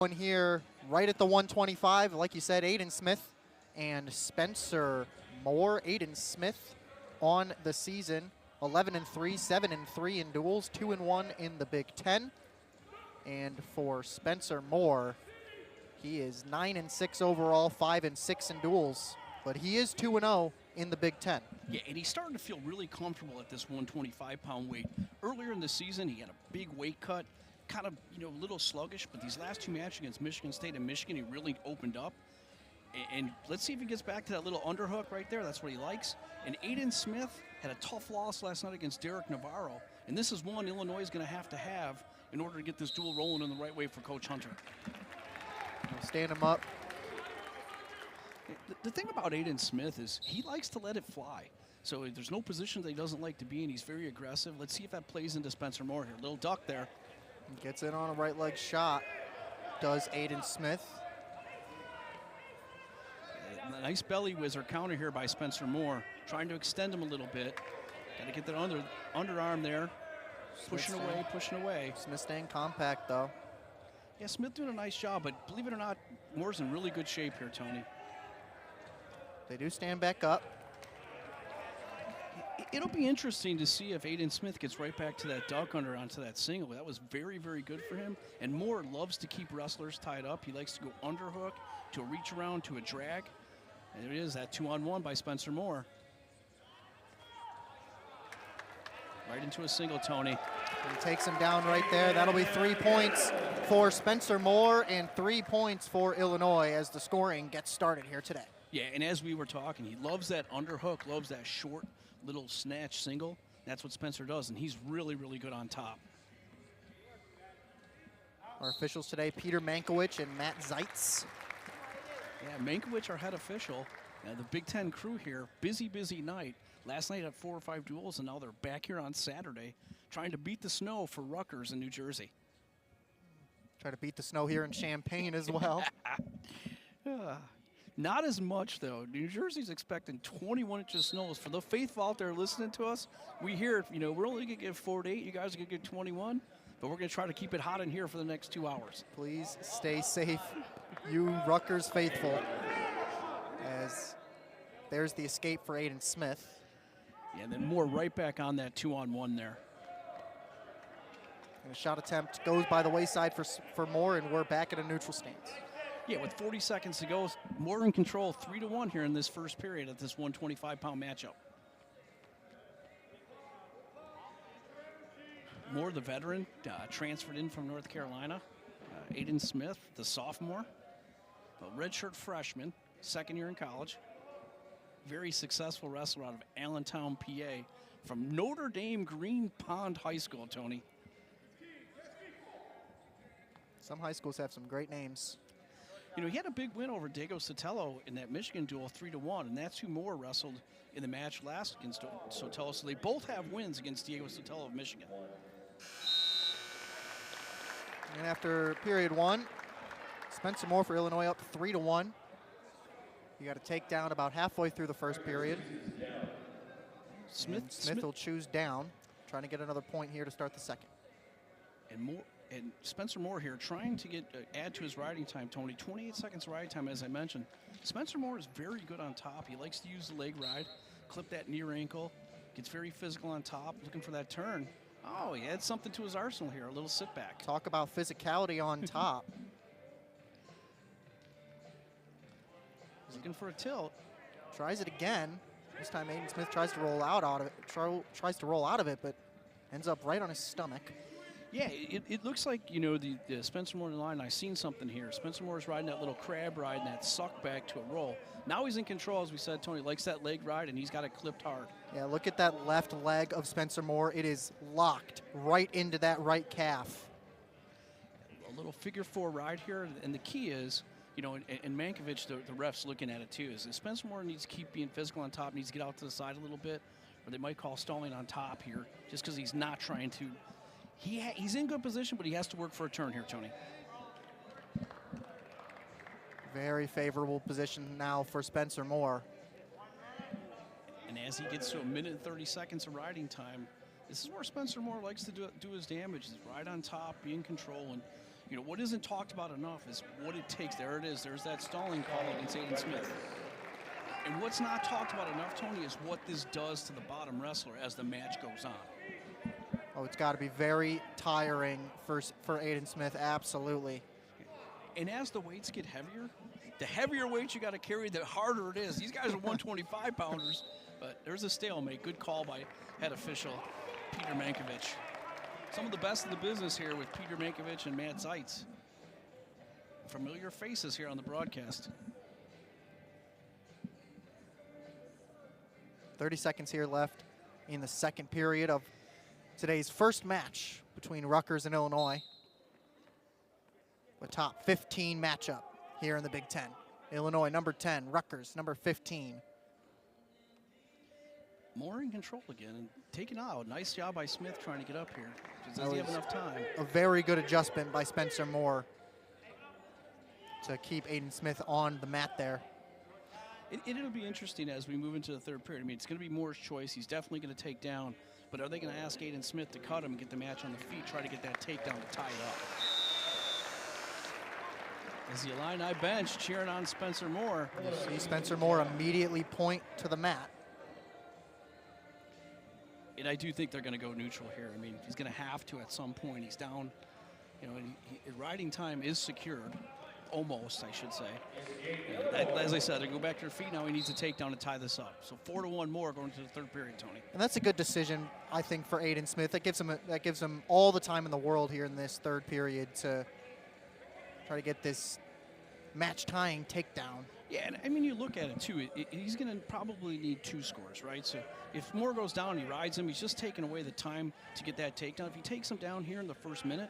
One here right at the 125, like you said, Aiden Smith and Spencer Moore. Aiden Smith on the season, 11-3, 7-3 in duels, 2-1 in the Big Ten. And for Spencer Moore, he is 9-6 overall, 5-6 in duels, but he is 2-0 in the Big Ten. Yeah, and he's starting to feel really comfortable at this 125-pound weight. Earlier in the season, he had a big weight cut, kind of, a little sluggish, but these last two matches against Michigan State and Michigan, he really opened up. And let's see if he gets back to that little underhook right there. That's what he likes. And Aiden Smith had a tough loss last night against Derek Navarro, and this is one Illinois is going to have in order to get this duel rolling in the right way for Coach Hunter. Stand him up. The thing about Aiden Smith is he likes to let it fly. So there's no position that he doesn't like to be in. He's very aggressive. Let's see if that plays into Spencer Moore here. Little duck there. Gets in on a right leg shot, does Aiden Smith. A nice belly whizzer counter here by Spencer Moore, trying to extend him a little bit. Got to get that underarm there. Pushing away. Smith staying compact, though. Yeah, Smith doing a nice job, but believe it or not, Moore's in really good shape here, Tony. They do stand back up. It'll be interesting to see if Aiden Smith gets right back to that duck under onto that single. That was very, very good for him. And Moore loves to keep wrestlers tied up. He likes to go underhook, to a reach around, to a drag. And there it is, that 2-on-1 by Spencer Moore. Right into a single, Tony. He takes him down right there. That'll be 3 points for Spencer Moore and 3 points for Illinois as the scoring gets started here today. Yeah, and as we were talking, he loves that underhook, loves that short little snatch single. That's what Spencer does, and he's really, really good on top. Our officials today, Peter Mankiewicz and Matt Zeitz. Yeah, Mankiewicz, our head official. The Big Ten crew here, busy, busy night. Last night had 4 or 5 duels, and now they're back here on Saturday trying to beat the snow for Rutgers in New Jersey. Try to beat the snow here in Champaign as well. Not as much, though. New Jersey's expecting 21 inches of snow. For the faithful out there listening to us, we hear, we're only going to get 4 to 8. You guys are going to get 21. But we're going to try to keep it hot in here for the next 2 hours. Please stay safe, you Rutgers faithful. As there's the escape for Aiden Smith. Yeah, and then Moore right back on that 2-on-1 there. And a shot attempt goes by the wayside for Moore, and we're back at a neutral stance. Yeah, with 40 seconds to go, Moore in control, 3-1 here in this first period at this 125-pound matchup. Moore, the veteran, transferred in from North Carolina. Aiden Smith, the sophomore, a redshirt freshman, second year in college. Very successful wrestler out of Allentown, PA, from Notre Dame Green Pond High School, Tony. Some high schools have some great names. He had a big win over Diego Sotelo in that Michigan duel, 3-1, and that's who Moore wrestled in the match last against Sotelo. So they both have wins against Diego Sotelo of Michigan. And after period 1, Spencer Moore for Illinois up 3-1. You got to take down about halfway through the first period. Smith will choose down, trying to get another point here to start the second. And Spencer Moore here trying to add to his riding time, Tony. 28 seconds riding time, as I mentioned. Spencer Moore is very good on top. He likes to use the leg ride, clip that near ankle, gets very physical on top, looking for that turn. Oh, he adds something to his arsenal here, a little sit back. Talk about physicality on top. Looking for a tilt. Tries it again. This time Aiden Smith tries to roll out of it, but ends up right on his stomach. Yeah, it looks like, the Spencer Moore line, I've seen something here. Spencer Moore's riding that little crab ride and that suck back to a roll. Now he's in control, as we said. Tony likes that leg ride, and he's got it clipped hard. Yeah, look at that left leg of Spencer Moore. It is locked right into that right calf. A little figure 4 ride here, and the key is, and Mankiewicz, the ref's looking at it too, is that Spencer Moore needs to keep being physical on top, needs to get out to the side a little bit, or they might call stalling on top here, just because he's not trying to. He's in good position, but he has to work for a turn here, Tony. Very favorable position now for Spencer Moore. And as he gets to a minute and 30 seconds of riding time, this is where Spencer Moore likes to do his damage. He's right on top, be in control, and You know, what isn't talked about enough is what it takes. There it is. There's that stalling call against Aiden Smith. And what's not talked about enough, Tony, is what this does to the bottom wrestler as the match goes on. Oh, it's got to be very tiring for Aiden Smith, absolutely. And as the weights get heavier, the heavier weights you got to carry, the harder it is. These guys are 125-pounders, but there's a stalemate. Good call by head official Peter Mankiewicz. Some of the best in the business here with Peter Mankiewicz and Matt Zeitz. Familiar faces here on the broadcast. 30 seconds here left in the second period of today's first match between Rutgers and Illinois. The top 15 matchup here in the Big Ten. Illinois number 10, Rutgers number 15. More in control again and taken out. Nice job by Smith trying to get up here. Just doesn't have enough time. A very good adjustment by Spencer Moore to keep Aiden Smith on the mat there. It'll be interesting as we move into the third period. I mean, it's going to be Moore's choice. He's definitely going to take down. But are they going to ask Aiden Smith to cut him and get the match on the feet, try to get that takedown to tie it up? As the Illini bench cheering on Spencer Moore. You see Spencer Moore immediately point to the mat. And I do think they're going to go neutral here. I mean, he's going to have to at some point. He's down, you know, and riding time is secured. Almost, I should say. As I said, they go back to their feet now. He needs a takedown to tie this up. So 4-1 more going to the third period, Tony. And that's a good decision, I think, for Aiden Smith. That gives him all the time in the world here in this third period to try to get this match-tying takedown. Yeah, and I mean, you look at it, too. He's going to probably need 2 scores, right? So if Moore goes down and he rides him, he's just taking away the time to get that takedown. If he takes him down here in the first minute,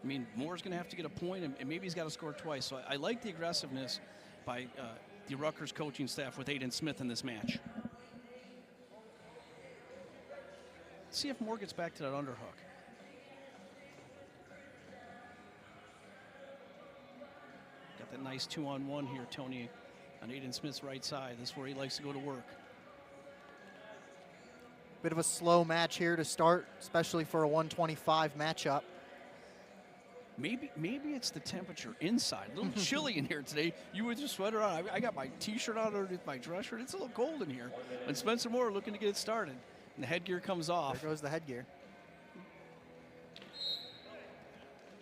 I mean, Moore's going to have to get a point, and maybe he's got to score twice. So I like the aggressiveness by the Rutgers coaching staff with Aiden Smith in this match. See if Moore gets back to that underhook. Got that nice 2-on-1 here, Tony, on Aiden Smith's right side. This is where he likes to go to work. Bit of a slow match here to start, especially for a 125 matchup. Maybe it's the temperature inside. A little chilly in here today. You with your sweater on. I got my T-shirt on underneath my dress shirt. It's a little cold in here. And Spencer Moore looking to get it started. And the headgear comes off. There goes the headgear.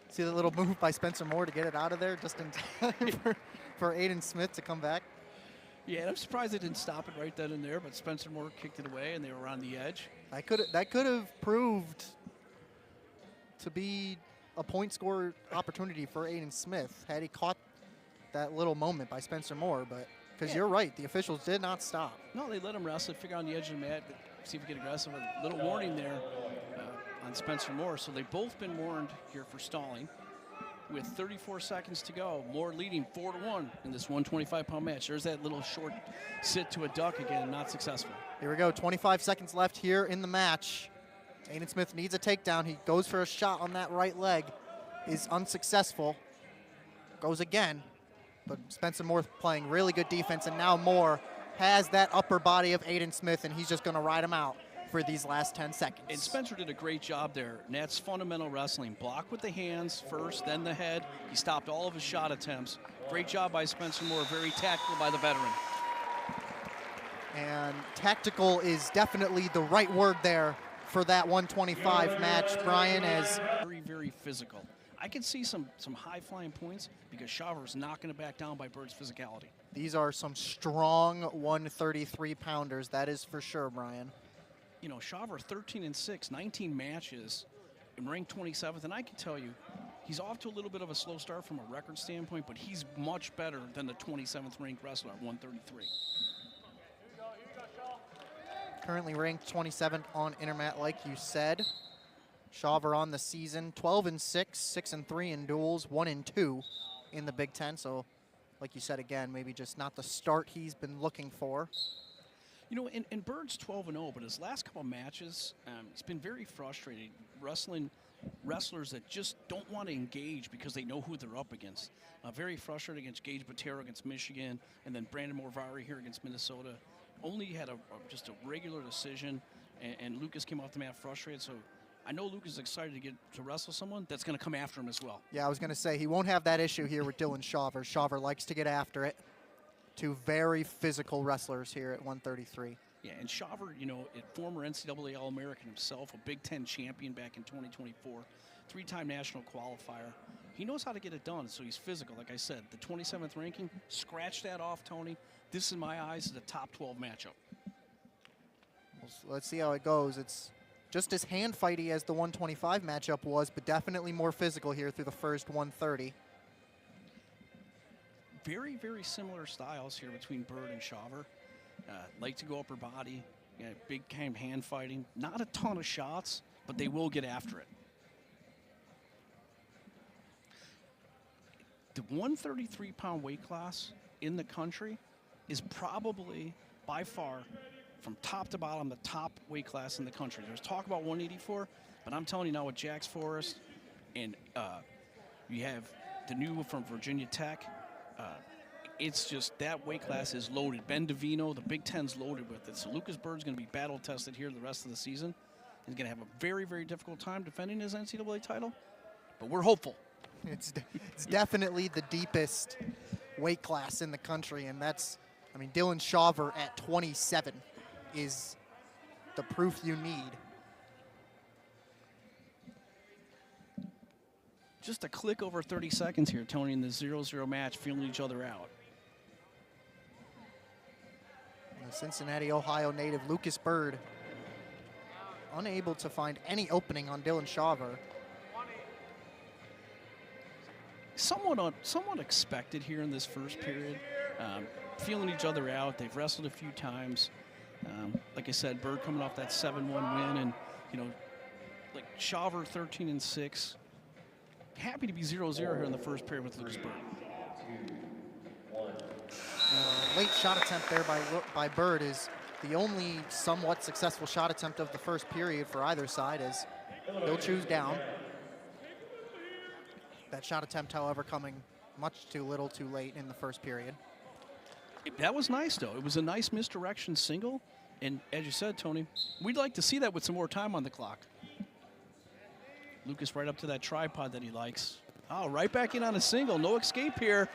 See the little move by Spencer Moore to get it out of there just in time for Aiden Smith to come back. Yeah, and I'm surprised they didn't stop it right then and there, but Spencer Moore kicked it away, and they were on the edge. That could have proved to be a point score opportunity for Aiden Smith had he caught that little moment by Spencer Moore, but because you're right, the officials did not stop. No, they let him wrestle, figure on the edge of the mat, see if we get aggressive. A little warning there on Spencer Moore. So they've both been warned here for stalling. With 34 seconds to go, Moore leading 4-1 in this 125-pound match. There's that little short sit to a duck again, not successful. Here we go, 25 seconds left here in the match. Aiden Smith needs a takedown. He goes for a shot on that right leg. Is unsuccessful. Goes again. But Spencer Moore playing really good defense, and now Moore has that upper body of Aiden Smith, and he's just going to ride him out for these last 10 seconds. And Spencer did a great job there, and that's fundamental wrestling. Block with the hands first, then the head. He stopped all of his shot attempts. Great job by Spencer Moore, very tactical by the veteran. And tactical is definitely the right word there for that 125 match, Brian, as very, very physical. I can see some high-flying points because Shaver's not going to back down by Bird's physicality. These are some strong 133-pounders, that is for sure, Brian. You know, Shaver 13-6, 19 matches, and ranked 27th, and I can tell you, he's off to a little bit of a slow start from a record standpoint, but he's much better than the 27th ranked wrestler at 133. Currently ranked 27th on Intermat, like you said. Shaver on the season, 12-6, 6-3 in duels, 1-2 in the Big Ten. So, like you said again, maybe just not the start he's been looking for. You know, and Bird's 12-0, but his last couple matches, he's been very frustrated wrestling wrestlers that just don't want to engage because they know who they're up against. Very frustrated against Gage Botero against Michigan, and then Brandon Morvari here against Minnesota. Only had just a regular decision, and Lucas came off the mat frustrated. So I know Lucas is excited to get to wrestle someone that's going to come after him as well. Yeah, I was going to say, he won't have that issue here with Dylan Shawver. Shawver likes to get after it. Two very physical wrestlers here at 133. Yeah, and Shawver, you know, a former NCAA All-American himself, a Big Ten champion back in 2024, three-time national qualifier. He knows how to get it done, so he's physical. Like I said, the 27th ranking, scratch that off, Tony. This, in my eyes, is a top 12 matchup. Let's see how it goes. It's just as hand-fighty as the 125 matchup was, but definitely more physical here through the first 130. Very, very similar styles here between Bird and Shawver. Like to go upper body, big kind of hand fighting. Not a ton of shots, but they will get after it. The 133-pound weight class in the country is probably, by far, from top to bottom, the top weight class in the country. There's talk about 184, but I'm telling you now with Jax Forrest, and you have the new from Virginia Tech, it's just that weight class is loaded. Ben DeVino, the Big Ten's loaded with it. So Lucas Bird's going to be battle tested here the rest of the season. He's going to have a very, very difficult time defending his NCAA title, but we're hopeful. It's definitely the deepest weight class in the country, and that's, I mean, Dylan Shawver at 27 is the proof you need. Just a click over 30 seconds here, Tony, in the 0-0 match, feeling each other out. The Cincinnati, Ohio native Lucas Bird unable to find any opening on Dylan Shawver. Somewhat expected here in this first period. Feeling each other out. They've wrestled a few times. Like I said, Bird coming off that 7-1 win, and you know, like Shawver 13-6. Happy to be 0-0 here in the first period with Lucas Bird. Late shot attempt there by Bird is the only somewhat successful shot attempt of the first period for either side, as he'll choose down. That shot attempt, however, coming much too little too late in the first period. That was nice, though. It was a nice misdirection single. And as you said, Tony, we'd like to see that with some more time on the clock. Lucas right up to that tripod that he likes. Oh, right back in on a single. No escape here.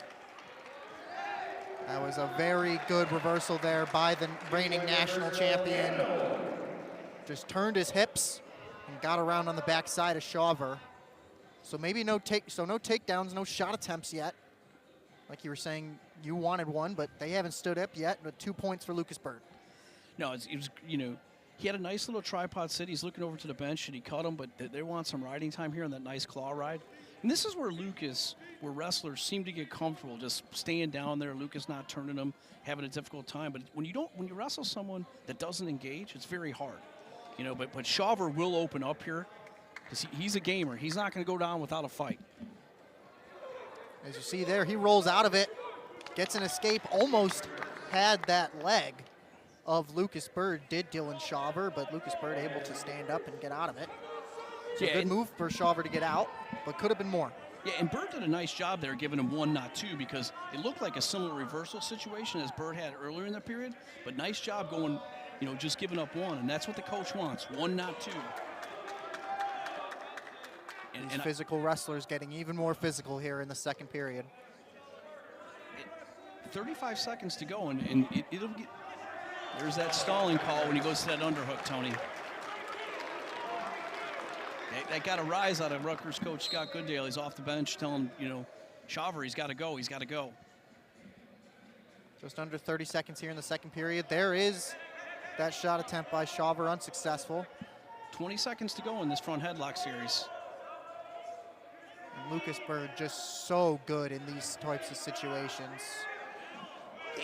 That was a very good reversal there by the reigning national champion. Just turned his hips and got around on the backside of Shawver. So maybe no takedowns, no shot attempts yet. Like you were saying, you wanted one, but they haven't stood up yet. But 2 points for Lucas Bird. No, it was, you know, he had a nice little tripod sit. He's looking over to the bench, and he caught him, but they want some riding time here on that nice claw ride. And this is where where wrestlers seem to get comfortable just staying down there. Lucas not turning them, having a difficult time. But when you wrestle someone that doesn't engage, it's very hard. You know, but Shawver will open up here because he's a gamer. He's not going to go down without a fight. As you see there, he rolls out of it, gets an escape, almost had that leg of Lucas Bird, did Dylan Shawver, but Lucas Bird able to stand up and get out of it. So yeah, good move for Shawver to get out, but could have been more. Yeah, and Bird did a nice job there giving him one, not two, because it looked like a similar reversal situation as Bird had earlier in the period, but nice job going, you know, just giving up one, and that's what the coach wants, one, not two. These physical wrestlers getting even more physical here in the second period. 35 seconds to go, and it'll get, there's that stalling call when he goes to that underhook, Tony. That got a rise out of Rutgers coach Scott Goodale. He's off the bench telling, you know, Shawver, he's got to go, he's got to go. Just under 30 seconds here in the second period. There is that shot attempt by Shawver, unsuccessful. 20 seconds to go in this front headlock series. And Lucas Bird just so good in these types of situations.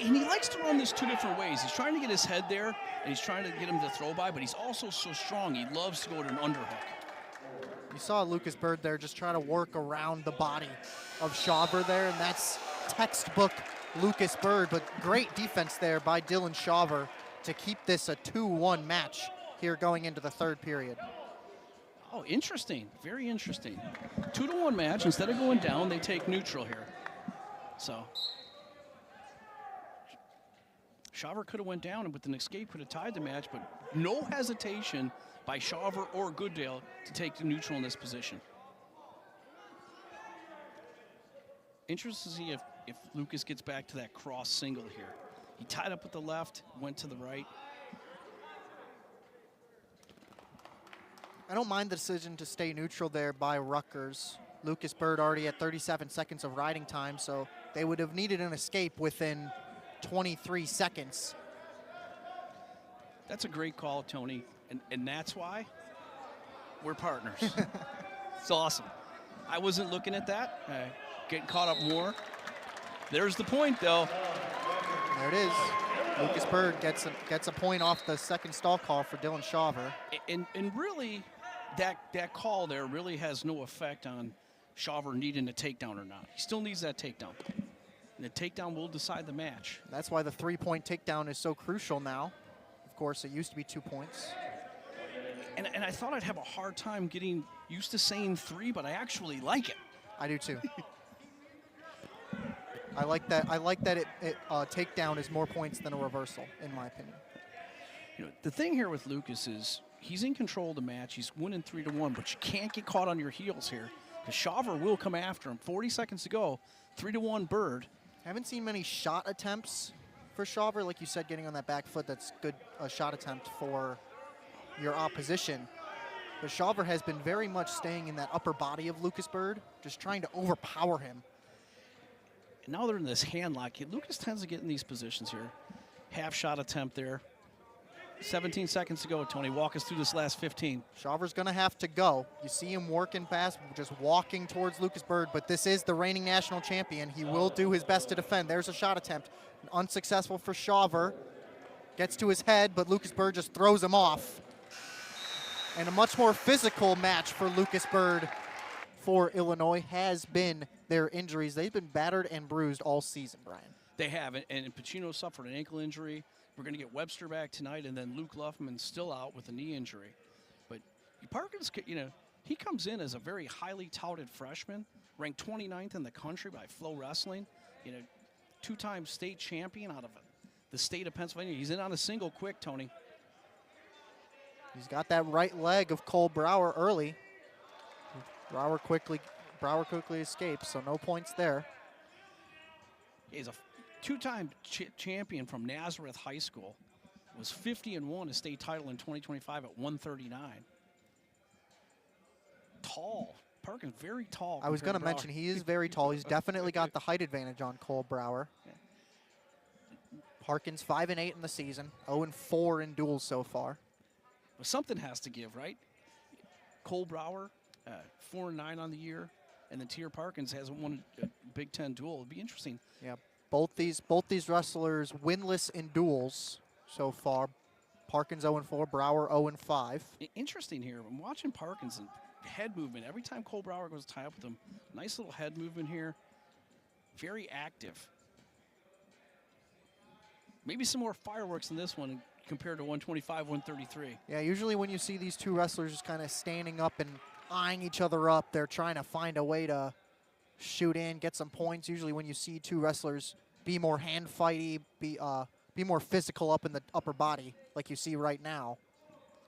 And he likes to run this two different ways. He's trying to get his head there, and he's trying to get him to throw by, but he's also so strong, he loves to go to an underhook. You saw Lucas Bird there just trying to work around the body of Shawver there, and that's textbook Lucas Bird, but great defense there by Dylan Shawver to keep this a 2-1 match here going into the third period. Oh, interesting. Very interesting. 2-1 match. Instead of going down, they take neutral here. So Shaver could have went down and with an escape could have tied the match, but no hesitation by Shaver or Goodale to take the neutral in this position. Interested to see if Lucas gets back to that cross single here. He tied up with the left, went to the right. I don't mind the decision to stay neutral there by Rutgers. Lucas Bird already at 37 seconds of riding time, so they would have needed an escape within 23 seconds. That's a great call, Tony, and that's why we're partners. It's awesome. I wasn't looking at that. Getting caught up more. There's the point, though. There it is. Lucas Bird gets a point off the second stall call for Dylan Shaver. And really, that call there really has no effect on Shaver needing a takedown or not. He still needs that takedown. And the takedown will decide the match. That's why the 3-point takedown is so crucial now. Of course, it used to be 2 points. And I thought I'd have a hard time getting used to saying 3, but I actually like it. I do too. I like that it takedown is more points than a reversal, in my opinion. You know, the thing here with Lucas is he's in control of the match. He's winning 3-1, but you can't get caught on your heels here because Shaver will come after him. 40 seconds to go, 3-1 Bird. Haven't seen many shot attempts for Shaver. Like you said, getting on that back foot, that's good shot attempt for your opposition. But Shaver has been very much staying in that upper body of Lucas Bird, just trying to overpower him. And now they're in this hand lock. Lucas tends to get in these positions here. Half shot attempt there. 17 seconds to go, Tony. Walk us through this last 15. Shaver's going to have to go. You see him working fast, just walking towards Lucas Bird, but this is the reigning national champion. He will do his best to defend. There's a shot attempt. Unsuccessful for Shaver. Gets to his head, but Lucas Bird just throws him off. And a much more physical match for Lucas Bird for Illinois has been their injuries. They've been battered and bruised all season, Brian. They have, and Pacino suffered an ankle injury. We're going to get Webster back tonight, and then Luke Luffman's still out with a knee injury. But Parkins, you know, he comes in as a very highly touted freshman, ranked 29th in the country by Flow Wrestling. You know, 2-time state champion out of the state of Pennsylvania. He's in on a single quick, Tony. He's got that right leg of Cole Brower early. Brower quickly escapes, so no points there. He's a 2-time champion from Nazareth High School. Was 50-1 a state title in 2025 at 139. Tall. Perkins, very tall. I was going to mention he is very tall. He's definitely got the height advantage on Cole Brower. Yeah. Parkins 5-8 in the season, 0-4 in duels so far. But something has to give, right? Cole Brower, 4-9 on the year, and then Tier Parkins hasn't won a Big Ten duel. It'd be interesting. Yeah, both these wrestlers winless in duels so far. Parkins 0-4, Brower 0-5. Interesting here. I'm watching Parkins and head movement. Every time Cole Brower goes to tie up with him, nice little head movement here. Very active. Maybe some more fireworks in this one compared to 125, 133. Yeah, usually when you see these two wrestlers just kind of standing up and eyeing each other up, they're trying to find a way to shoot in, get some points. Usually when you see two wrestlers be more hand fighty, be more physical up in the upper body, like you see right now,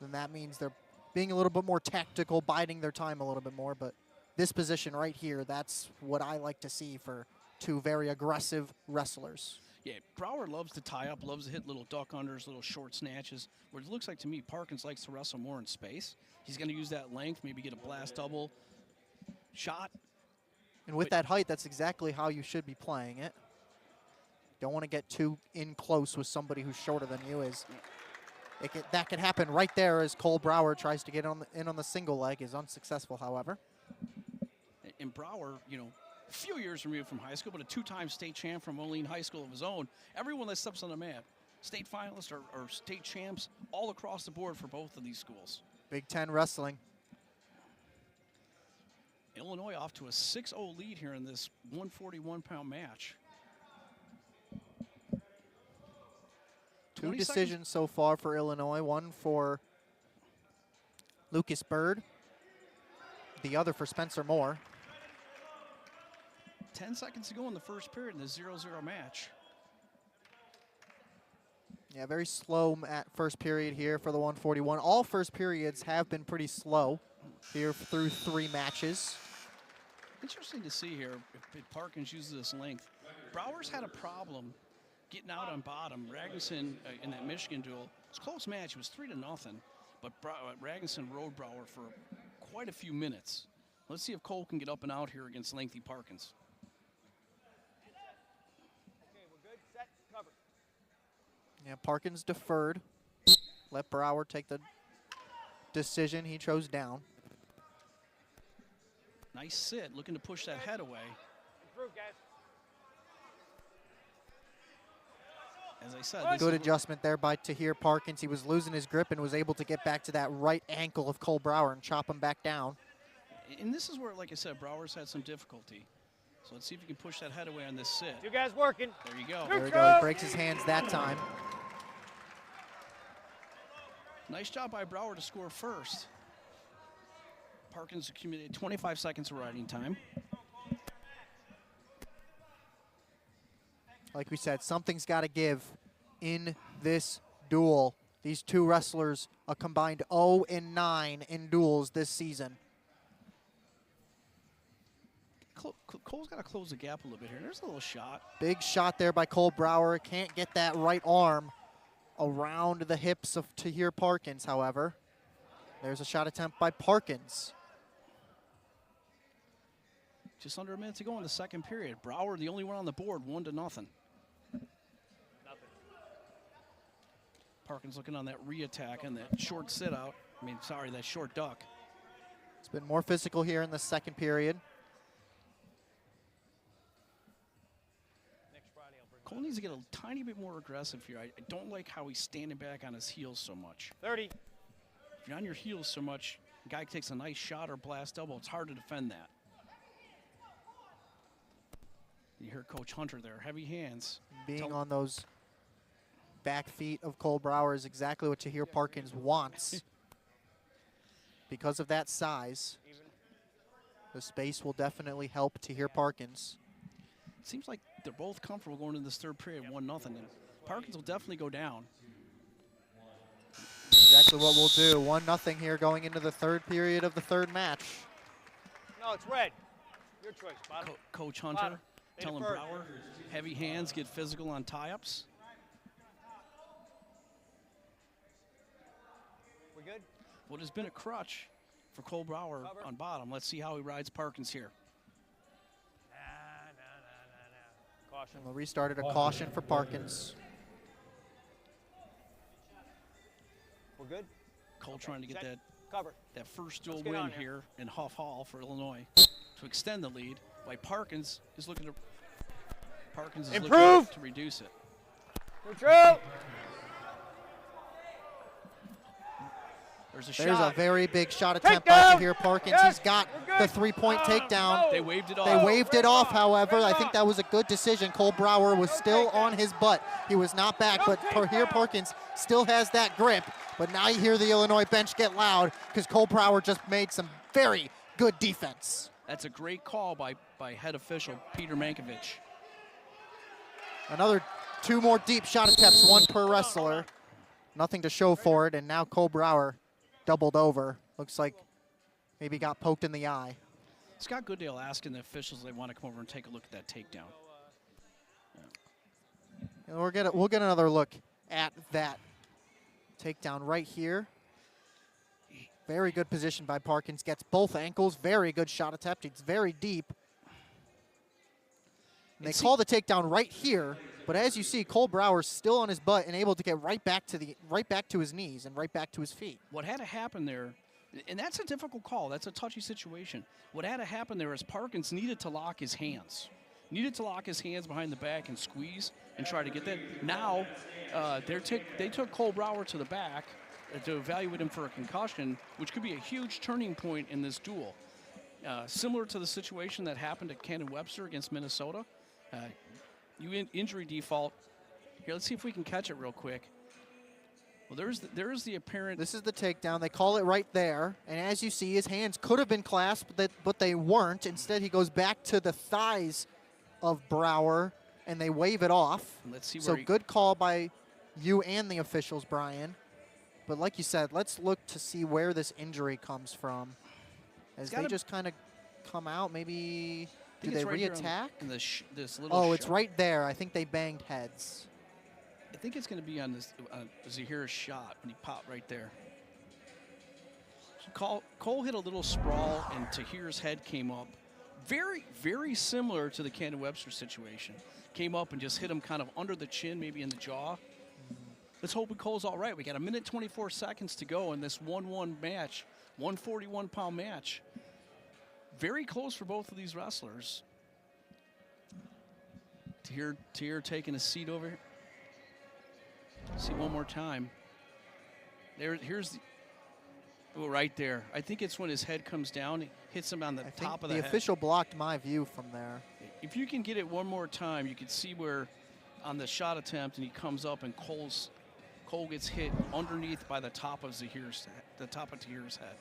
then that means they're being a little bit more tactical, biding their time a little bit more. But this position right here, that's what I like to see for two very aggressive wrestlers. Yeah, Brower loves to tie up, loves to hit little duck unders, little short snatches, where it looks like to me Parkins likes to wrestle more in space. He's going to use that length, maybe get a blast double shot. And with that height, that's exactly how you should be playing it. Don't want to get too in close with somebody who's shorter than you. That could happen right there as Cole Brower tries to get in on the single leg, is unsuccessful, however. And Brower, you know, a few years removed from high school, but a 2-time state champ from Moline High School of his own. Everyone that steps on the mat, state finalists or state champs, all across the board for both of these schools. Big Ten wrestling. Illinois off to a 6-0 lead here in this 141-pound match. Two decisions so far for Illinois. One for Lucas Bird, the other for Spencer Moore. 10 seconds to go in the first period in the 0-0 match. Yeah, very slow at first period here for the 141. All first periods have been pretty slow here through 3 matches. Interesting to see here if Parkins uses this length. Brower's had a problem getting out on bottom. Ragnarsson in that Michigan duel, it was a close match. It was 3-0, but Ragnarsson rode Brower for quite a few minutes. Let's see if Cole can get up and out here against lengthy Parkins. Okay, we're good. Set. Cover. Yeah, Parkins deferred. Let Brower take the decision. He chose down. Nice sit, looking to push that head away. Improve, guys. As I said, Good adjustment there by Tahir Parkins. He was losing his grip and was able to get back to that right ankle of Cole Brower and chop him back down. And this is where, like I said, Brower's had some difficulty. So let's see if he can push that head away on this sit. You guys working. There you go. There we go. He breaks his hands that time. Nice job by Brower to score first. Parkins accumulated 25 seconds of riding time. Like we said, something's got to give in this duel. These two wrestlers a combined 0-9 in duels this season. Cole's got to close the gap a little bit here. There's a little shot. Big shot there by Cole Brower. Can't get that right arm around the hips of Tahir Parkins, however. There's a shot attempt by Parkins. Just under a minute to go in the second period. Brower, the only one on the board, 1-0. Parkins looking on that re-attack and that short sit-out. That short duck. It's been more physical here in the second period. Cole needs to get a tiny bit more aggressive here. I don't like how he's standing back on his heels so much. 30. If you're on your heels so much, a guy takes a nice shot or blast elbow, it's hard to defend that. You hear Coach Hunter there, heavy hands. Being on those back feet of Cole Brower is exactly what Tahir Parkins wants. Because of that size, the space will definitely help Tahir Parkins. Seems like they're both comfortable going into this third period, 1-0. And Parkins will definitely go down. Exactly what we'll do. 1-0 here going into the third period of the third match. No, it's red. Your choice, bottom. Coach Hunter Bottom. telling defer. Brower, heavy hands, get physical on tie-ups. We good? What has been a crutch for Cole Brower Cover. on bottom. Let's see how he rides Parkins here. Nah. Caution. And we'll restart at a caution for Parkins. We're good? Cole trying to get Set. that Cover. first dual Let's get win on here. here in Huff Hall for Illinois to extend the lead. By Parkins is looking to Improve. looking to reduce it. Neutral. There's a There's shot. a very big shot attempt by Takedown. Tahir Parkins. Yes, He's got we're the good. 3-point takedown. They waved it off. They waved it off, however. I Red think off. that was a good decision. Cole Brower was still takedown. on his butt. He was not back, No but Tahir takedown. Parkins still has that grip. But now you hear the Illinois bench get loud because Cole Brower just made some very good defense. That's a great call by head official Peter Mankiewicz. Another 2 more deep shot attempts, 1 per wrestler. Nothing to show for it, and now Cole Brower doubled over. Looks like maybe got poked in the eye. Scott Goodale asking the officials if they want to come over and take a look at that takedown. And we'll get another look at that takedown right here. Very good position by Parkins. Gets both ankles. Very good shot attempt. It's very deep. And they call the takedown right here, but as you see, Cole Brower's still on his butt and able to get right back to his knees and right back to his feet. What had to happen there, and that's a difficult call. That's a touchy situation. What had to happen there is Parkins needed to lock his hands. Needed to lock his hands behind the back and squeeze and try to get that. Now, they took Cole Brower to the back to evaluate him for a concussion, which could be a huge turning point in this duel. Similar to the situation that happened at Cannon Webster against Minnesota. Injury default. Here, let's see if we can catch it real quick. Well, there's the apparent. This is the takedown. They call it right there. And as you see, his hands could have been clasped, but they weren't. Instead, he goes back to the thighs of Brower, and they wave it off. Let's see So where good call by you and the officials, Brian. But like you said, let's look to see where this injury comes from. As they just kind of come out, maybe do they re-attack? This little oh, it's right there. I think they banged heads. I think it's going to be on this Zahir's shot when he popped right there. So Cole hit a little sprawl, and Tahir's head came up. Very, very similar to the Cannon Webster situation. Came up and just hit him kind of under the chin, maybe in the jaw. Let's hope Cole's all right. We got 1 minute 24 seconds to go in this 1-1 match, 141-pound match. Very close for both of these wrestlers. Tahir taking a seat over here. See one more time. Here's right there. I think it's when his head comes down, it hits him on the top of the head. The official blocked my view from there. If you can get it one more time, you can see where on the shot attempt, and he comes up, and Cole gets hit underneath by the top of Tahir's head.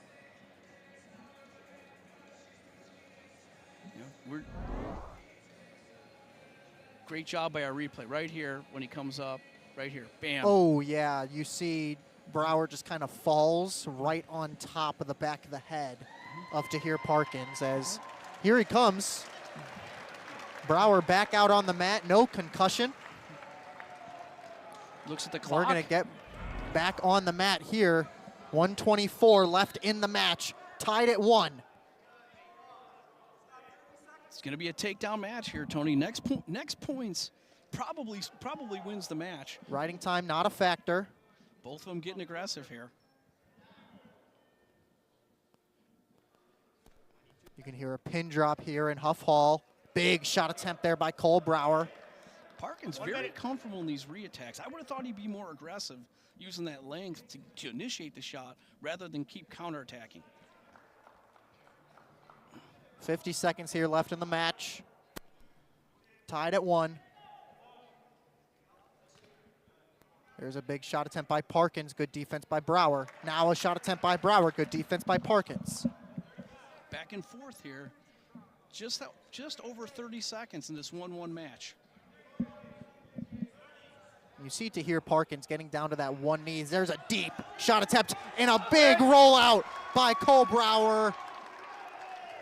Great job by our replay right here when he comes up, right here, bam. Oh yeah, you see Brower just kind of falls right on top of the back of the head of Tahir Parkins as here he comes. Brower back out on the mat, no concussion. Looks at the clock. We're gonna get back on the mat here. 1:24 left in the match, tied at 1. It's going to be a takedown match here, Tony. Next points probably wins the match. Riding time not a factor. Both of them getting aggressive here. You can hear a pin drop here in Huff Hall. Big shot attempt there by Cole Brower. Parkins very comfortable in these re-attacks. I would have thought he'd be more aggressive using that length to initiate the shot rather than keep counterattacking. 50 seconds here left in the match. Tied at 1. There's a big shot attempt by Parkins. Good defense by Brower. Now a shot attempt by Brower. Good defense by Parkins. Back and forth here. Just over 30 seconds in this 1-1 match. You see Tahir Parkins getting down to that one knee. There's a deep shot attempt and a big rollout by Cole Brower.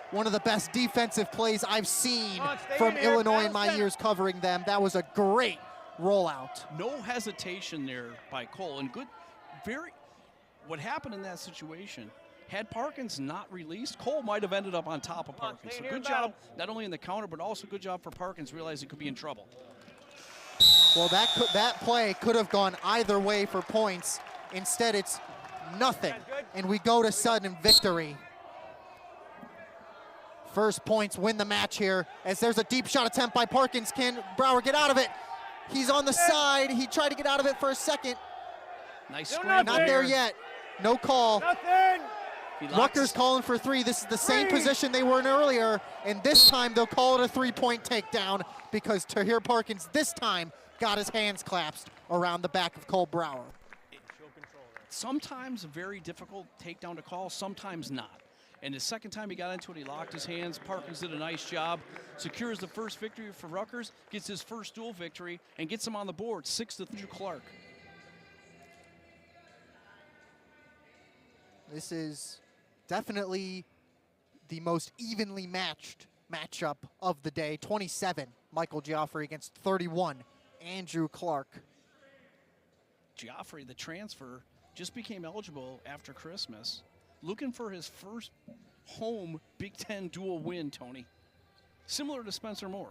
One of the best defensive plays I've seen from Illinois in my years covering them. That was a great rollout. No hesitation there by Cole. And what happened in that situation, had Parkins not released, Cole might have ended up on top of Parkins. So good job, not only in the counter, but also good job for Parkins, realizing he could be in trouble. Well, that play could have gone either way for points. Instead, it's nothing. And we go to sudden victory. First points win the match here as there's a deep shot attempt by Parkins. Can Brower get out of it? He's on the side. He tried to get out of it for a second. Nice screen. Not there yet. No call. Nothing. Rutgers calling for 3. This is the same position they were in earlier, and this time they'll call it a 3-point takedown because Tahir Parkins this time got his hands clasped around the back of Cole Brower. Sometimes a very difficult takedown to call, sometimes not. And the second time he got into it, he locked his hands. Parkins did a nice job, secures the first victory for Rutgers, gets his first dual victory, and gets him on the board, 6-3 Clark. This is definitely the most evenly matched matchup of the day. 27, Michael Geoffrey against 31, Andrew Clark. Geoffrey, the transfer, just became eligible after Christmas. Looking for his first home Big Ten dual win, Tony. Similar to Spencer Moore.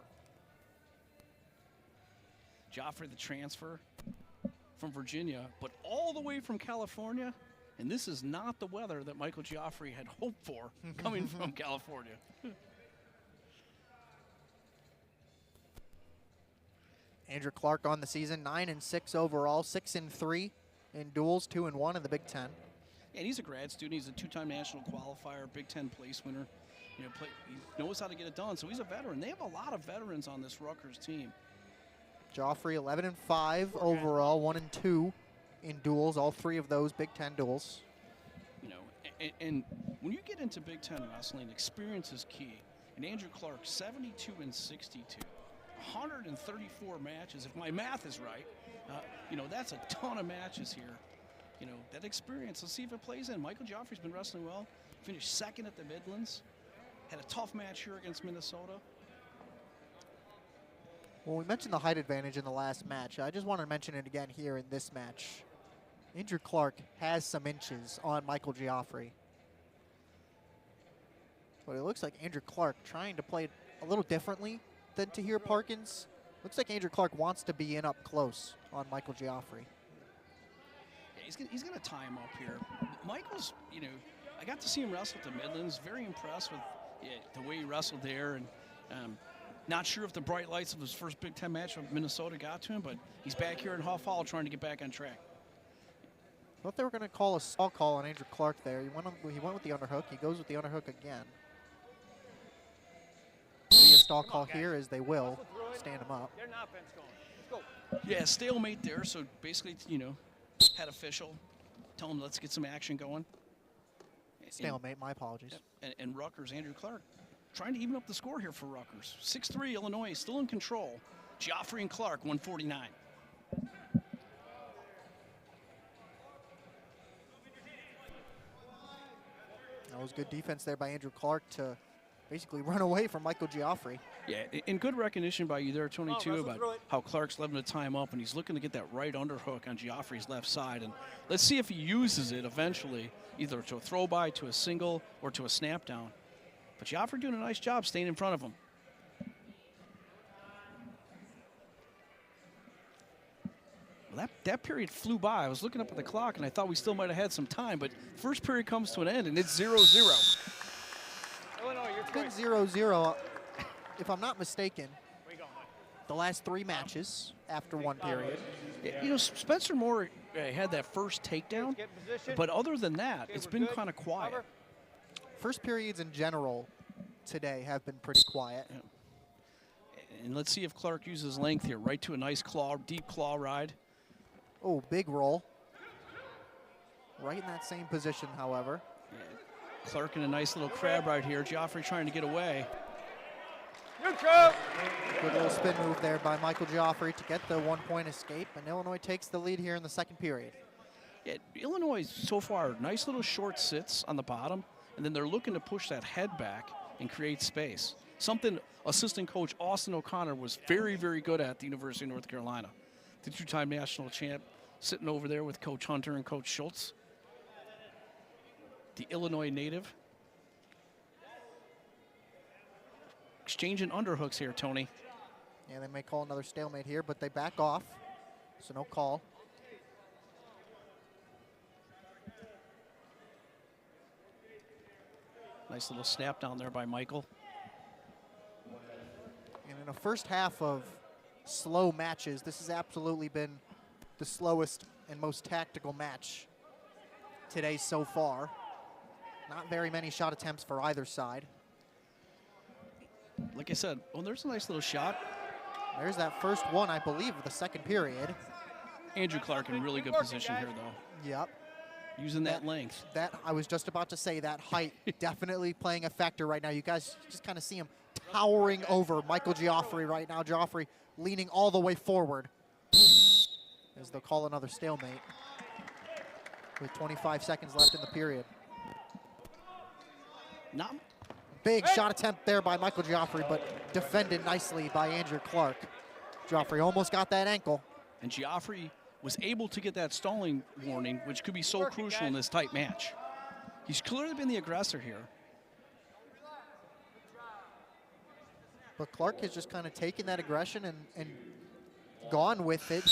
Geoffrey, the transfer from Virginia, but all the way from California. And this is not the weather that Michael Geoffrey had hoped for coming from California. Andrew Clark on the season, 9-6 overall, 6-3 in duels, 2-1 in the Big Ten. And he's a grad student. He's a 2-time national qualifier, Big Ten place winner. He knows how to get it done, so he's a veteran. They have a lot of veterans on this Rutgers team. Geoffrey, 11-5 overall, 1-2 in duels, all 3 of those Big Ten duels. And when you get into Big Ten wrestling, experience is key. And Andrew Clark, 72-62. 134 matches, if my math is right. You know, that's a ton of matches here. You know, that experience, let's see if it plays in. Michael Joffrey's been wrestling well. Finished second at the Midlands. Had a tough match here against Minnesota. Well, we mentioned the height advantage in the last match. I just want to mention it again here in this match. Andrew Clark has some inches on Michael Joffrey. But it looks like Andrew Clark trying to play it a little differently than Tahir Parkins. Looks like Andrew Clark wants to be in up close on Michael Joffrey. Yeah, he's gonna tie him up here. Michael's, you know, I got to see him wrestle at the Midlands. Very impressed with the way he wrestled there, and not sure if the bright lights of his first Big Ten match with Minnesota got to him, but he's back here in Huff Hall trying to get back on track. Thought they were going to call a stall call on Andrew Clark there. He went with the underhook. He goes with the underhook again. Maybe a stall call here, as they will stand him up. Get an offense going. Let's go. Yeah, stalemate there. So basically, you know, head official, tell him let's get some action going. Stalemate, my apologies. And Rutgers, Andrew Clark, trying to even up the score here for Rutgers. 6-3, Illinois still in control. Joffrey and Clark, 149. That was good defense there by Andrew Clark to basically run away from Michael Joffrey. Yeah, and good recognition by you there, Tony, too, about how Clark's letting the time up, and he's looking to get that right underhook on Joffrey's left side. And let's see if he uses it eventually, either to a throw by, to a single, or to a snap down. But Joffrey doing a nice job staying in front of him. Well, that period flew by. I was looking up at the clock, and I thought we still might have had some time, but first period comes to an end, and it's 0-0. Illinois, you're It's been 0-0, if I'm not mistaken, Where you going, Mike? the last 3 matches after one period. Yeah, you know, Spencer Moore had that first takedown, Get in position. but other than that, Okay, it's we're been good. kind of quiet. Cover. First periods in general today have been pretty quiet. And let's see if Clark uses length here, right to a nice claw, deep claw ride. Oh, big roll. Right in that same position, however. Clark in a nice little crab right here. Joffrey trying to get away. Neutral. Good little spin move there by Michael Joffrey to get the 1-point escape, and Illinois takes the lead here in the second period. Yeah, Illinois so far, nice little short sits on the bottom, and then they're looking to push that head back and create space. Something assistant coach Austin O'Connor was very, very good at the University of North Carolina. The 2-time national champ, sitting over there with Coach Hunter and Coach Schultz. The Illinois native. Exchanging underhooks here, Tony. Yeah, they may call another stalemate here, but they back off, so no call. Nice little snap down there by Michael. And in the first half of slow matches, this has absolutely been the slowest and most tactical match today so far. Not very many shot attempts for either side. Like I said, oh, there's a nice little shot. There's that first one, I believe, of the second period. Andrew Clark in really good position here, though. Yep. Using that length. That I was just about to say, that height definitely playing a factor right now. You guys just kind of see him towering over Michael Joffrey right now. Joffrey leaning all the way forward as they'll call another stalemate with 25 seconds left in the period. Not Big shot attempt there by Michael Joffrey, but defended nicely by Andrew Clark. Joffrey almost got that ankle. And Joffrey was able to get that stalling warning, which could be so crucial in this tight match. He's clearly been the aggressor here. But Clark has just kind of taken that aggression and gone with it.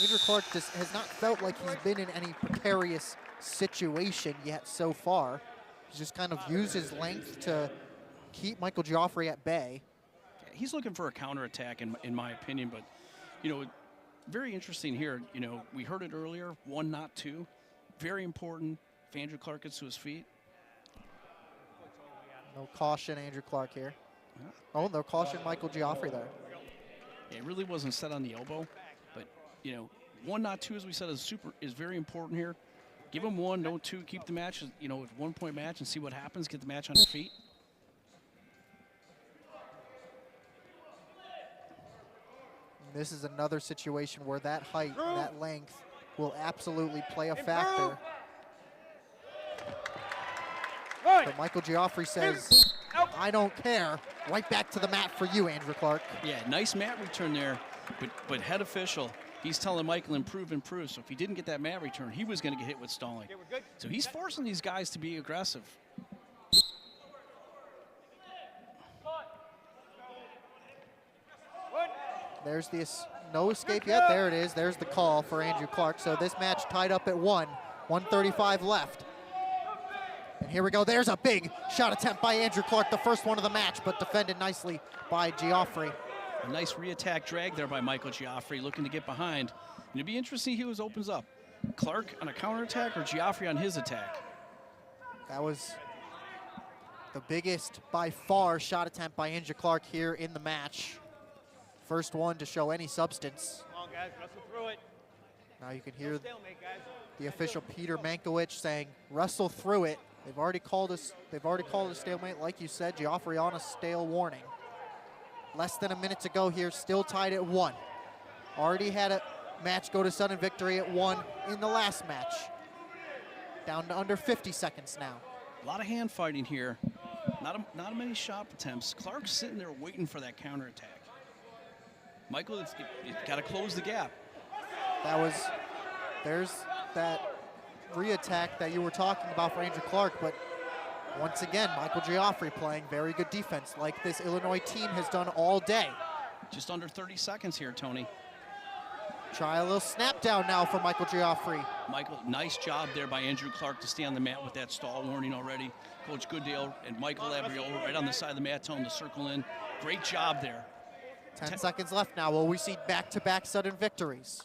Andrew Clark just has not felt like he's been in any precarious situation yet so far. He's just kind of used his length to keep Michael Joffrey at bay. He's looking for a counterattack, in my opinion, but, you know, very interesting here. You know, we heard it earlier, 1, not 2. Very important if Andrew Clark gets to his feet. No caution, Andrew Clark here. Oh, no caution, Michael Joffrey there. Yeah, it really wasn't set on the elbow, but, you know, 1, not 2, as we said, is very important here. Give him 1, don't 2, keep the match, you know, a 1-point match and see what happens, get the match on your feet. This is another situation where that height and that length will absolutely play a factor. But Michael Geoffrey says, I don't care. Right back to the mat for you, Andrew Clark. Yeah, nice mat return there, but head official, he's telling Michael improve. So if he didn't get that mat return, he was going to get hit with stalling. So he's forcing these guys to be aggressive. There's the no escape yet. There it is. There's the call for Andrew Clark. So this match tied up at 1:35 left. And here we go. There's a big shot attempt by Andrew Clark, the first one of the match, but defended nicely by Geoffrey. A nice re-attack drag there by Michael Geoffrey, looking to get behind. And it'd be interesting who opens up. Clark on a counterattack or Geoffrey on his attack? That was the biggest, by far, shot attempt by Andrew Clark here in the match. First one to show any substance. Come on, guys, wrestle through it. Now you can hear Stalemate, guys. the official Peter Mankiewicz saying, wrestle through it. They've already called a stalemate, like you said. Geoffrey on a stale warning. Less than a minute to go here, still tied at 1. Already had a match go to sudden victory at 1 in the last match. Down to under 50 seconds now. A lot of hand fighting here. Not many shot attempts. Clark's sitting there waiting for that counterattack. Michael, it's got to close the gap. There's that re-attack that you were talking about for Andrew Clark, but once again, Michael Geoffrey playing very good defense like this Illinois team has done all day. Just under 30 seconds here, Tony. Try a little snap down now for Michael Geoffrey. Michael, nice job there by Andrew Clark to stay on the mat with that stall warning already. Coach Goodale and Michael Labriola right on the side of the mat telling him to circle in. Great job there. 10 seconds left now. Will we see back-to-back sudden victories?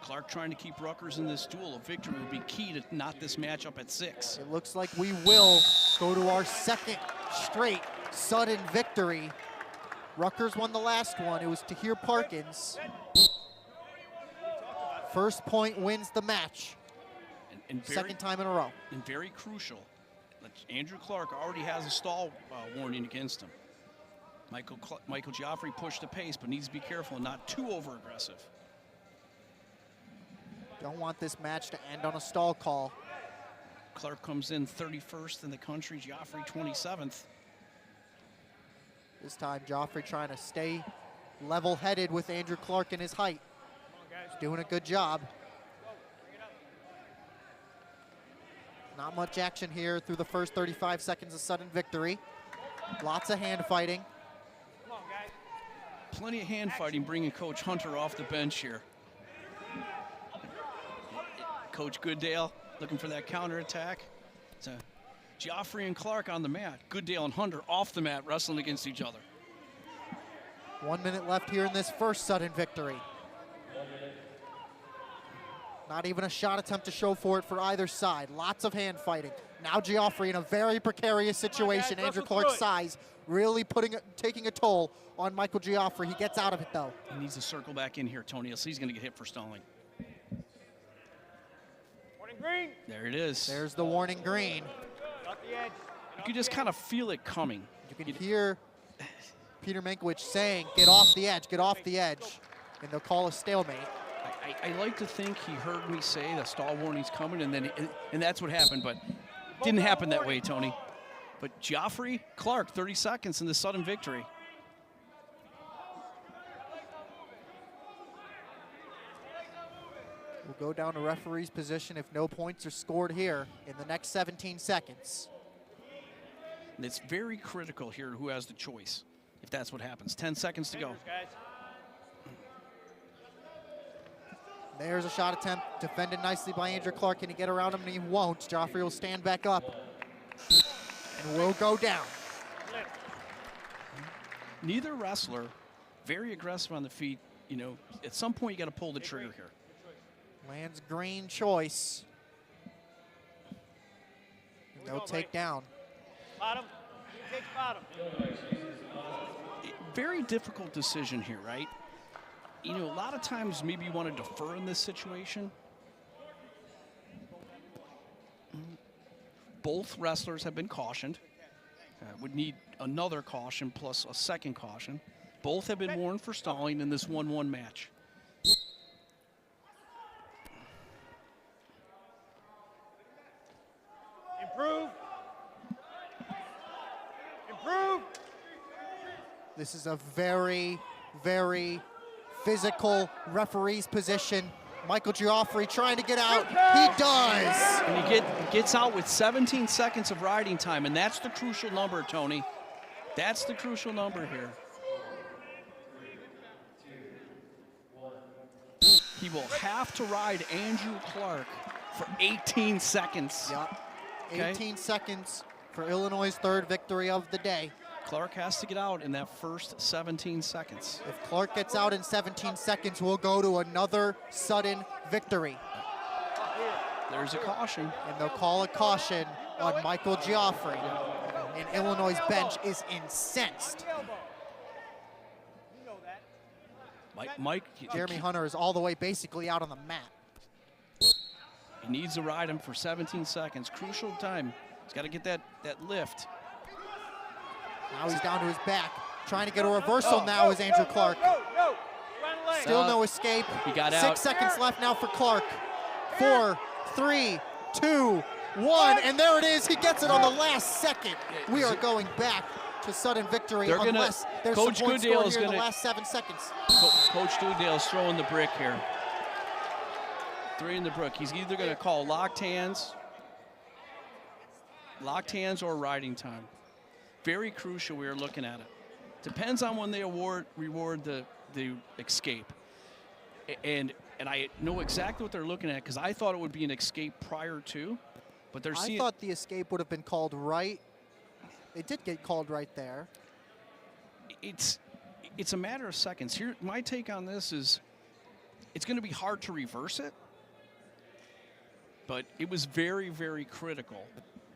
Clark trying to keep Rutgers in this duel. A victory would be key to knot this match up at 6. It looks like we will go to our second straight sudden victory. Rutgers won the last one. It was Tahir Parkins. First point wins the match. And second time in a row. And very crucial, Andrew Clark already has a stall warning against him. Michael Geoffrey pushed the pace, but needs to be careful and not too over-aggressive. Don't want this match to end on a stall call. Clark comes in 31st in the country, Geoffrey 27th. This time, Geoffrey trying to stay level-headed with Andrew Clark and his height. He's doing a good job. Not much action here through the first 35 seconds of sudden victory. Lots of hand fighting. Plenty of hand fighting bringing Coach Hunter off the bench here. Coach Goodale looking for that counterattack. So Geoffrey and Clark on the mat. Goodale and Hunter off the mat wrestling against each other. 1 minute left here in this first sudden victory. Not even a shot attempt to show for it for either side. Lots of hand fighting. Now Geoffrey in a very precarious situation. Andrew Clark's size really taking a toll on Michael Geoffrey. He gets out of it though. He needs to circle back in here, Tony, else he's going to get hit for stalling. Warning green. There it is. There's the warning green. Off the edge. You can just kind of feel it coming. You can hear Peter Mankiewicz saying, get off the edge, and they'll call a stalemate. I like to think he heard me say the stall warning's coming, and that's what happened, but didn't happen that way, Tony. But Geoffrey, Clark, 30 seconds in the sudden victory. We'll go down to referee's position if no points are scored here in the next 17 seconds. And it's very critical here who has the choice, if that's what happens. 10 seconds to go. There's a shot attempt, defended nicely by Andrew Clark. Can he get around him? And he won't. Geoffrey will stand back up and will go down. Neither wrestler very aggressive on the feet. You know, at some point you got to pull the trigger here. Lands green choice. No takedown. Bottom. He takes bottom. Very difficult decision here, right? You know, a lot of times maybe you want to defer in this situation. Both wrestlers have been cautioned. Would need another caution plus a second caution. Both have been warned for stalling in this 1-1 match. Improve. Improve. This is a very, very physical referee's position. Michael Geoffrey trying to get out. He does. And he gets out with 17 seconds of riding time, and that's the crucial number, Tony. That's the crucial number here. He will have to ride Andrew Clark for 18 seconds. Yep. Okay. 18 seconds for Illinois' third victory of the day. Clark has to get out in that first 17 seconds. If Clark gets out in 17 seconds, we'll go to another sudden victory. There's a caution. And they'll call a caution on Michael Geoffrey. And Illinois' bench is incensed. Mike Jeremy Hunter is all the way basically out on the mat. He needs to ride him for 17 seconds. Crucial time. He's got to get that lift. Now he's down to his back. Trying to get a reversal now is Andrew Clark. Still no escape. He got out. 6 seconds left now for Clark. 4, 3, 2, 1. And there it is. He gets it on the last second. We are going back to sudden victory unless there's Coach some points Goodale scored here in the last 7 seconds. Coach Goodale's throwing the brick here. 3 in the brick. He's either going to call locked hands or riding time. Very crucial. We are looking at it. Depends on when they reward the escape. And I know exactly what they're looking at because I thought it would be an escape prior to, but they're seeing. I thought the escape would have been called right. It did get called right there. It's a matter of seconds. Here, my take on this is it's going to be hard to reverse it, but it was very, very critical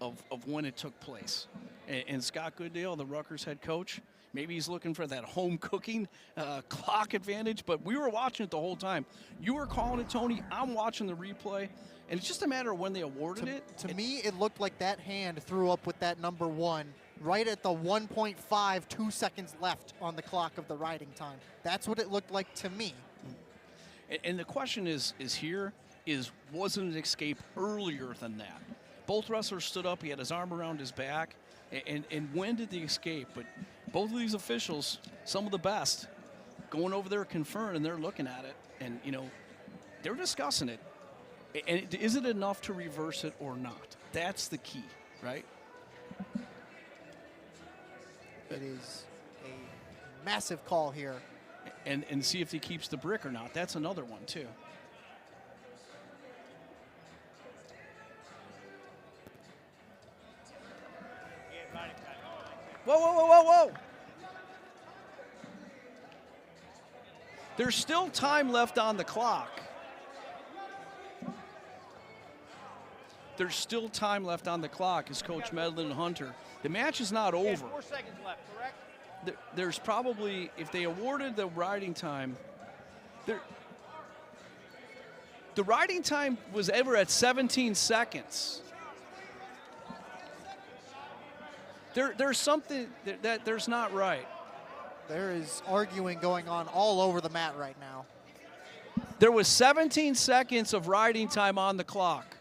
of when it took place. And Scott Goodale, the Rutgers head coach, maybe he's looking for that home cooking clock advantage, but we were watching it the whole time. You were calling it, Tony. I'm watching the replay, and it's just a matter of when they awarded it. To me, it looked like that hand threw up with that number 1 right at the 1.5, 2 seconds left on the clock of the riding time. That's what it looked like to me. And the question is wasn't an escape earlier than that? Both wrestlers stood up. He had his arm around his back. And when did the escape? But both of these officials, some of the best, going over there conferring, and they're looking at it. And, they're discussing it. And is it enough to reverse it or not? That's the key, right? It is a massive call here. And see if he keeps the brick or not. That's another one, too. Whoa, whoa, whoa, whoa, whoa. There's still time left on the clock. There's still time left on the clock, as Coach Medlin and Hunter. The match is not over. 4 seconds left, correct? There's probably, if they awarded the riding time, the riding time was ever at 17 seconds. There's something there's not right. There is arguing going on all over the mat right now. There was 17 seconds of riding time on the clock.